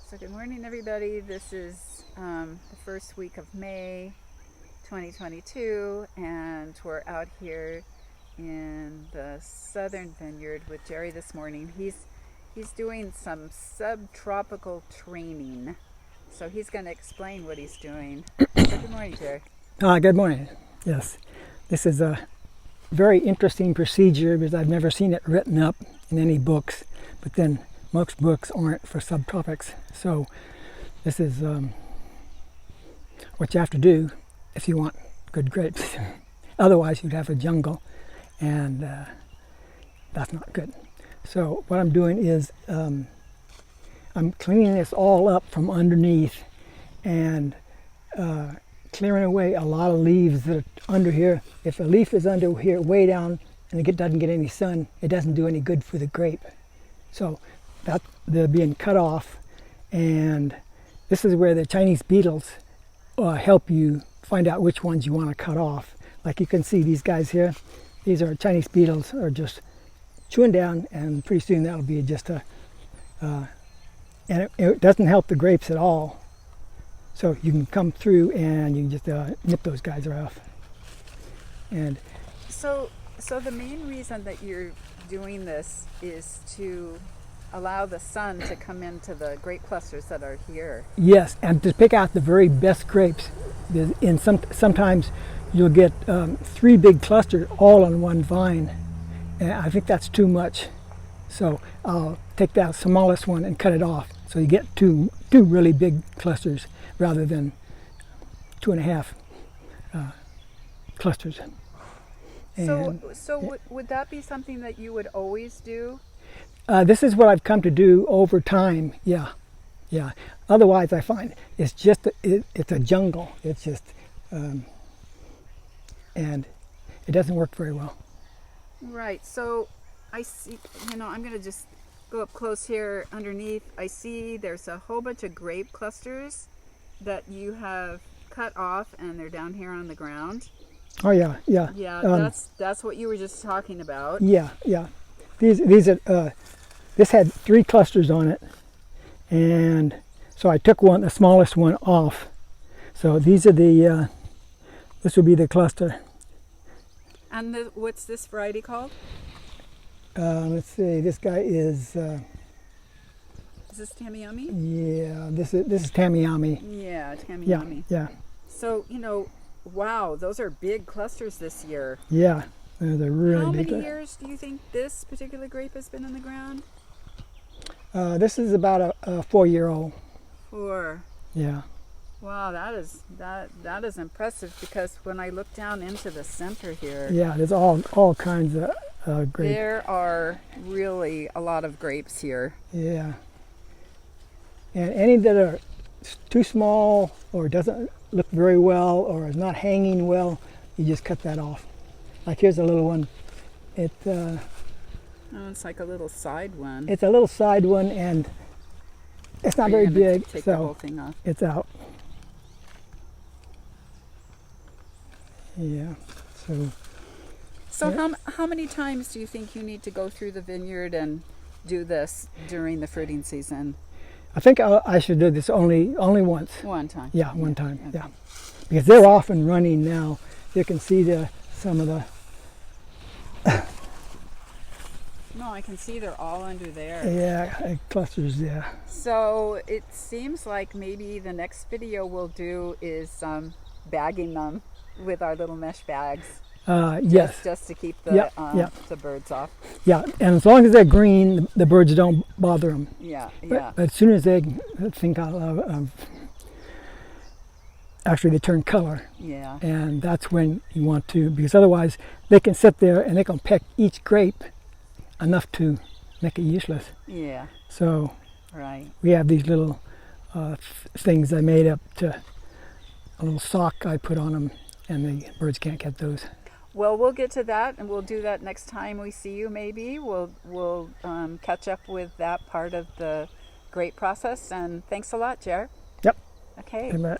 So good morning, everybody. This is the first week of May 2022, and we're out here in the southern vineyard with Jerry this morning. He's doing some subtropical training, so he's going to explain what he's doing. So good morning, Jerry. Good morning. Yes, this is a very interesting procedure because I've never seen it written up in any books, but then most books aren't for subtropics. So this is what you have to do if you want good grapes. Otherwise you'd have a jungle, and that's not good. So what I'm doing is I'm cleaning this all up from underneath and clearing away a lot of leaves that are under here. If a leaf is under here way down and it doesn't get any sun, it doesn't do any good for the grape. So that they're being cut off, and this is where the Chinese beetles help you find out which ones you want to cut off. Like you can see these guys here, these are Chinese beetles are just chewing down, and pretty soon that'll be just a and it doesn't help the grapes at all. So you can come through and you can just nip those guys off. And so the main reason that you're doing this is to allow the sun to come into the grape clusters that are here. Yes, and to pick out the very best grapes. Sometimes you'll get 3 big clusters all on one vine, and I think that's too much. So I'll take that smallest one and cut it off, so you get two really big clusters rather than 2.5 clusters. So would that be something that you would always do? This is what I've come to do over time. Yeah. Otherwise, I find it's just it's a jungle. It's just and it doesn't work very well. Right. So I see. I'm going to just go up close here underneath. I see there's a whole bunch of grape clusters that you have cut off, and they're down here on the ground. Oh yeah. Yeah, that's what you were just talking about. Yeah. These are this had 3 clusters on it, and so I took the smallest one off. So these are this would be the cluster. And what's this variety called? Let's see. This guy is. Is this Tamiyami? Yeah, this is Tamiyami. Yeah, Tamiyami. Yeah. So wow, those are big clusters this year. Yeah, they're really How big. many years do you think this particular grape has been in the ground? This is about a 4-year-old. 4. Yeah. Wow, that is impressive, because when I look down into the center here, Yeah, there's all kinds of grapes. there are really a lot of grapes here. Yeah. And any that are too small or doesn't look very well or is not hanging well, you just cut that off. Like here's a little one. It's like a little side one. It's a little side one, and it's not very big, Take the whole so thing off. it's out. Yeah. So how many times do you think you need to go through the vineyard and do this during the fruiting season? I think I should do this only once. One time. Yeah, one time. Okay. Yeah, because they're off and running now. You can see some of the. No, I can see they're all under there. Yeah, clusters. Yeah. So it seems like maybe the next video we'll do is bagging them with our little mesh bags. Yes. Just to keep the birds off. Yeah, and as long as they're green, the birds don't bother them. Yeah. But as soon as they actually they turn color. Yeah. And that's when you want to, because otherwise they can sit there and they can peck each grape enough to make it useless. Yeah. So right. we have these little things I made up a little sock I put on them, and the birds can't get those. Well, we'll get to that, and we'll do that next time we see you. Maybe we'll catch up with that part of the grape process. And thanks a lot, Jer. Yep. Okay. Amen.